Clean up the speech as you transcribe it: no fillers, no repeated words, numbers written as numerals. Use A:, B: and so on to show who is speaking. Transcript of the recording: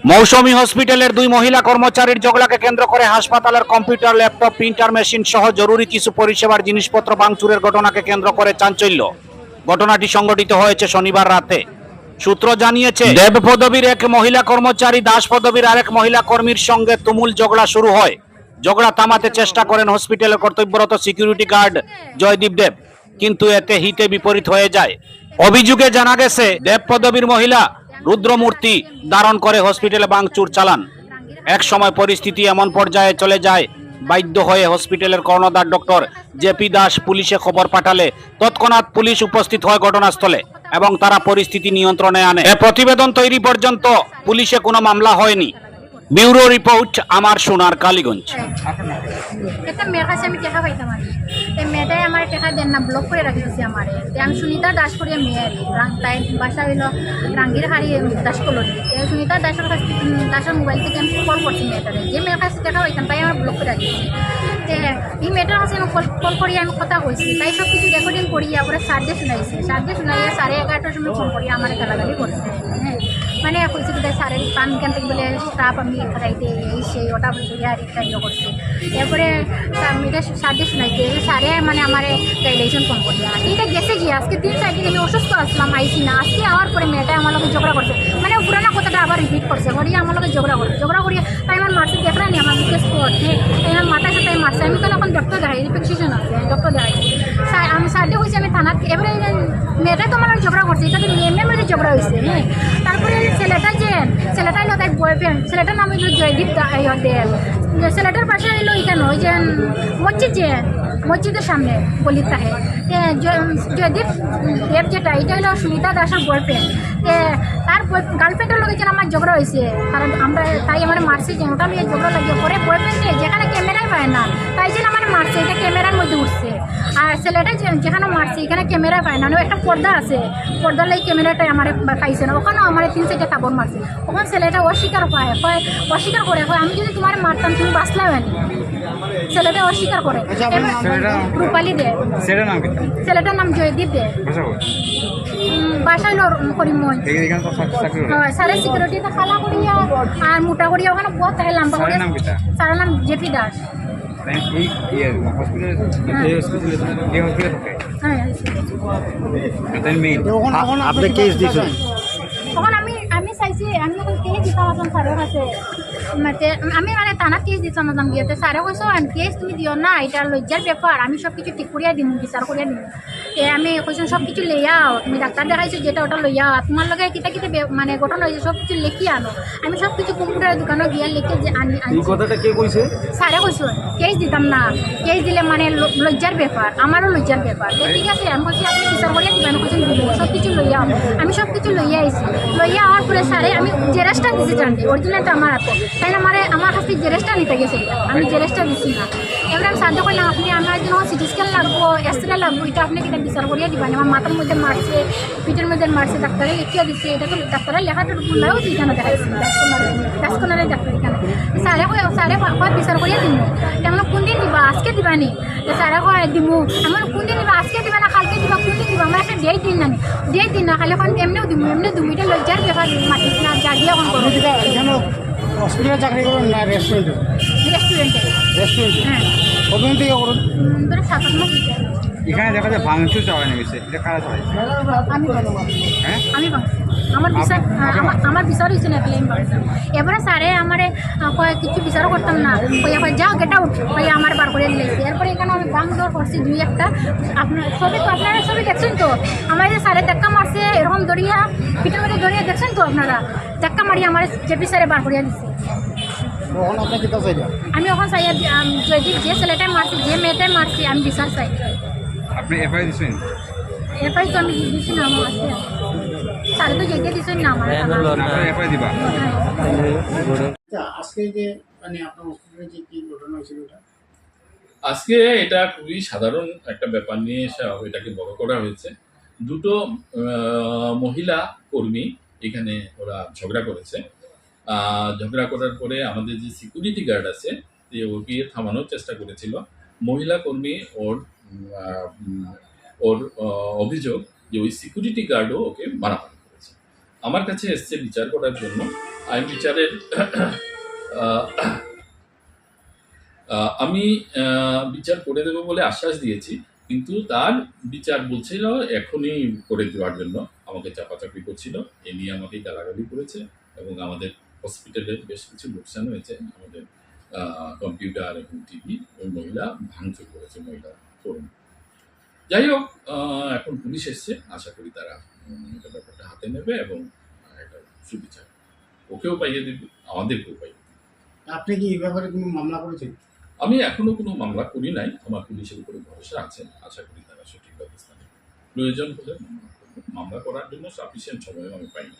A: মৌসুমী হসপিটালের দুই মহিলা কর্মচারীর ঝগড়াকে কেন্দ্র করে হাসপাতালের কম্পিউটার, ল্যাপটপ, প্রিন্টার মেশিন সহ জরুরি কিছু পরিষেবার জিনিসপত্র ভাঙচুরের ঘটনাকে কেন্দ্র করে চাঞ্চল্য। ঘটনাটি সংঘটিত হয়েছে শনিবার রাতে। সূত্র জানিয়েছে, দেব পদবীর এক মহিলা কর্মচারী দাস পদবীর আরেক মহিলা কর্মীর সঙ্গে তুমুল ঝগড়া শুরু হয়। ঝগড়া থামাতে চেষ্টা করেন হসপিটালের কর্তব্যরত সিকিউরিটি গার্ড জয়দীপ দেব, কিন্তু এতে হিতে বিপরীত হয়ে যায়। অভিযোগে জানা গেছে, দেব পদবীর মহিলা রুদ্রমূর্তি ধারণ করে হসপিটালে ভাঙচুর চালান। এক সময় পরিস্থিতি এমন পর্যায়ে চলে যায়, বাধ্য হয়ে হসপিটালের কর্ণধার ডক্টর জেপি দাস পুলিশে খবর পাঠালে তৎক্ষণাৎ পুলিশ উপস্থিত হয় ঘটনাস্থলে এবং তারা পরিস্থিতি নিয়ন্ত্রণে আনে। এ প্রতিবেদন তৈরি পর্যন্ত পুলিশে কোনো মামলা হয়নি। ব্যুরো রিপোর্ট, আমার সোনার কালীগঞ্জ।
B: একটা মেয়ের কাছে আমি টেকা পাইতাম আর এই মেয়েটাই আমার টেকা দেন না, ব্লক করে রাখি দিয়েছি আমার। আমি সুনিতা দাস করিয়া মেয়ে আর তাই বাসা হইল রাঙ্গির হাড়ি দাস কলোনি। সুনিতা দাসের মোবাইল থেকে আমি কল করছি মেয়েটারে, যে মেয়ের কাছে টেকা পাইতাম তাই আমার ব্লক করে রাখিছি। এই মেয়েটার কাছে আমি কল করিয়া আমি কথা কইছি, তাই সব কিছু রেকর্ডিং করিয়া পরে সার্জে শুনাইছে। সার্জে শুনাইয়া 11:30টার সময় ফোন করিয়া আমার গালাগালি করছে। হ্যাঁ, মানে কইছে কি সারের পান কেন থেকে বলে স্টাফ আমি খাইতে এই সেই ওটা বলে আর একটা ইয়ে করছে। এরপরে এটা সার্জে শুনাইছে, সারে মানে আমার রিলেশন ফোন করিয়া এইটা গেছে গিয়ে আজকে 3-4 দিন আমি অসুস্থ আসলাম, আইসি না। আজকে আওয়ার পরে মেয়েটা আমার লোক ঝগড়া করছে, মানে পুরানা কথাটা আবার রিপিট করছে, করিয়া আমার লোক ঝগড়া করিয়া তাই আমার মারছে দেখলা নি আমার মুখে স্পট। হ্যাঁ, তাই আমার মাথার সাথে মারছে। আমি তো এখন ডক্টর দেখাই, রিপেকশন আছে, ডক্টর দেখাইছি। আমি সার্জে হয়েছে আমি থানাত। এবারে মেয়েটাই তো আমার ঝগড়া করছে, এটা তো মেয়ের মধ্যে ঝগড়া হয়েছে। হ্যাঁ, তারপরে ছেলেটা হলো তাই বয়ফ্রেন্ড, ছেলেটার নাম হইল জয়দীপ দেব। ছেলেটার পাশে হইলো এখানে ওই যে মসজিদের সামনে গলির তাহে জয়দীপ দেব যেটা, এটা হলো সুনিতা দাসের বয়ফ্রেন্ড। তার গার্লফ্রেন্ডের লোক যেন আমার ঝগড়া হয়েছে, কারণ আমরা তাই আমার মারছি যে ওটা নিয়ে ঝগড়া লাগিয়ে পরে বয়ফ্রেন্ডে যেখানে ক্যামেরাই পায় না তাই যেন আমার মারছে, এটা ক্যামেরার মধ্যে উঠছে। আর ছেলেটা যেখানে মারছে এখানে ক্যামেরা পায় না, একটা পর্দা আছে, পর্দার লাগে ক্যামেরাটাই আমার পাইছে না, ওখানেও আমার 3-4টা কাপড় মারছে। ওখানে ছেলেটা অস্বীকার করে আমি যদি তোমার মারতাম তুমি বাঁচলাম না। ছেলেটা অস্বীকার করে। রূপালী দে, ছেলেটার নাম জয়দীপ দে, বাসায় করিমগঞ্জ। সারে সিকিউরিটিতে খালা করিয়া আর মোটা করিয়া ওখানে বহুত থাকে লম্বা করে। সারের নাম জেপি দাস।
C: আপনি কেস দিয়েছেন?
B: তখন আমি চাইছি আমি এখন কেস দিতাম আসলাম স্যারের কাছে, আমি মানে থানাত কেস দিতাম আসলাম গিয়েতে স্যারে কৈছো কেস তুমি দিও না, এটা লজ্জার ব্যাপার, আমি সব কিছু ঠিক করিয়া দিম, বিচার করিয়া দিম। আমি কৈছো সব কিছু লইয়াও, তুমি ডাক্তার দেখাইছো যেটা ওটা লইয়াও, তোমার লগে কিতা মানে ঘটনা হয়েছে সব কিছু লিখি আনো। আমি সব কিছু কম্পিউটারের দোকানে গিয়া লিখে যে আনি।
C: কথাটা কে কইছে?
B: স্যারে কৈছো কেস দিতাম না, কেস দিলে মানে লজ্জার ব্যাপার, আমারও লজ্জার ব্যাপার। ঠিক আছে, আমি কৈছি আপনি বিচার করিয়া দিবেন, কৈছেন দিব, সব কিছু লইয়াও। আমি সব কিছু লইয়া আইছি, লইয়া আওয়ার পরে স্যারে আমি জেরেসটা দিছি জানতে, অরিজিনালটা আমার হাতে, তাই না আমার কাছে জেরেসটা নিতে গেছে, আমি জেরেসটা দিছি না। এবার আমি সাহায্য করলাম, আপনি আমার জন্য সিটি স্ক্যান লাগবো, এক্সরে লাগবো, এটা আপনি কিনা বিচার করিয়া দিবেন। আমার মাথার মধ্যে মারছে, পিঠের মধ্যে মারছে, ডাক্তারে লিখিয়া দিচ্ছে, এটা তো ডাক্তারের লেখাটা বললেও এখানে দেখাইছি ডাক্তারের ডাক্তার এখানে। স্যারে কয় বিচার করিয়া দিব, তেমন কোন দিন দিবা, আজকে দিবা নি? স্যারে কয় দিমু, আমার কোন দিন দিবা, আজকে দিবা না কালকে দিবা, কোন দিন দিবা, আমার একটা ডেট দিন না, ডেট দিন না, খালি এখন এমনিও দিমু এটা লজ্জার ব্যাপার, মাতিস না যা দিয়ে এখন করবো।
C: হসপিটালে চাকরি করুন না রেস্টুরেন্টে?
B: রেস্টুরেন্টে। হ্যাঁ,
C: কতদিন থেকে করুন?
B: ধরো 7-8 মাস।
D: এখানে দেখা যায় ভাঙচুর চাওয়া গেছে, এটা কারা চায়?
B: আমি
D: হ্যাঁ,
B: আমার বিচার হয়েছে না, ক্লেম করছে। এবারে স্যারে আমারে কয় কিছু বিচারও করতাম না, কই যাও গেট আউট, কই আমার বার করে দিয়েছে। এরপরে এখানে আমি বাং দৌড় করছি 2-1টা, আপনারা সবই দেখছেন তো, আমার যে স্যারে ধাক্কা মারছে এরকম দড়িয়া পিঠের মধ্যে দড়িয়া দেখছেন তো আপনারা, ধাক্কা মারিয়ে আমার জেপি স্যারে বার করিয়া দিচ্ছে। আমি এখন চাই যদি যে ছেলেটাই মারছি, যে মেয়েটাই মারছি, আমি বিচার চাই।
D: আপনি এফআইআর দিচ্ছেন?
B: এফআই তো আমি দিচ্ছি না, আমার আছে, স্যারে তো যেতে দিচ্ছেন না আমার।
D: আপনার এফআইআর দিবা?
C: আজকে যে মানে আপনার হসপিটালে যে কি ঘটনা হয়েছিল ওটা?
E: আজকে এটা খুবই সাধারণ একটা ব্যাপার নিয়ে এটাকে বড় করা হয়েছে। দুটো মহিলা কর্মী এখানে ওরা ঝগড়া করেছে। ঝগড়া করার পরে আমাদের যে সিকিউরিটি গার্ড আছে ওকে থামানোর চেষ্টা করেছিল। মহিলা কর্মী ওর অভিযোগ যে ওই সিকিউরিটি গার্ডও ওকে মারামারি করেছে। আমার কাছে এসছে বিচার করার জন্য। আমি বিচারের আমি বিচার করে দেবো বলে আশ্বাস দিয়েছি, কিন্তু তার বিচার বলছিল এখনই করে দেওয়ার জন্য। আমাকে চাপাচাপি করছিল, এ নিয়ে আমাকে গালাগালি করেছে এবং আমাদের হসপিটালের বেশ কিছু লোকসান হয়েছে। আমাদের কম্পিউটার এবং টিভি ওই মহিলা ভাঙচুর করেছে, মহিলা তরুণ। যাই হোক, এখন পুলিশ এসছে, আশা করি তারা এটা ব্যাপারটা হাতে নেবে এবং একটা সুবিচার ওকেও পাইয়ে দেবে, আমাদেরকেও পাইয়ে দেবে।
C: আপনি কি এই ব্যাপারে কোনো মামলা করেছেন?
E: আমি এখনো কোনো মামলা করি নাই, আমার পুলিশের উপরে ভরসা আছে, আশা করি তারা সঠিক ব্যবস্থা নেবে। প্রয়োজন হলে মামলা করবো। মামলা করার জন্য সাফিসিয়েন্ট সময় আমি পাইনি।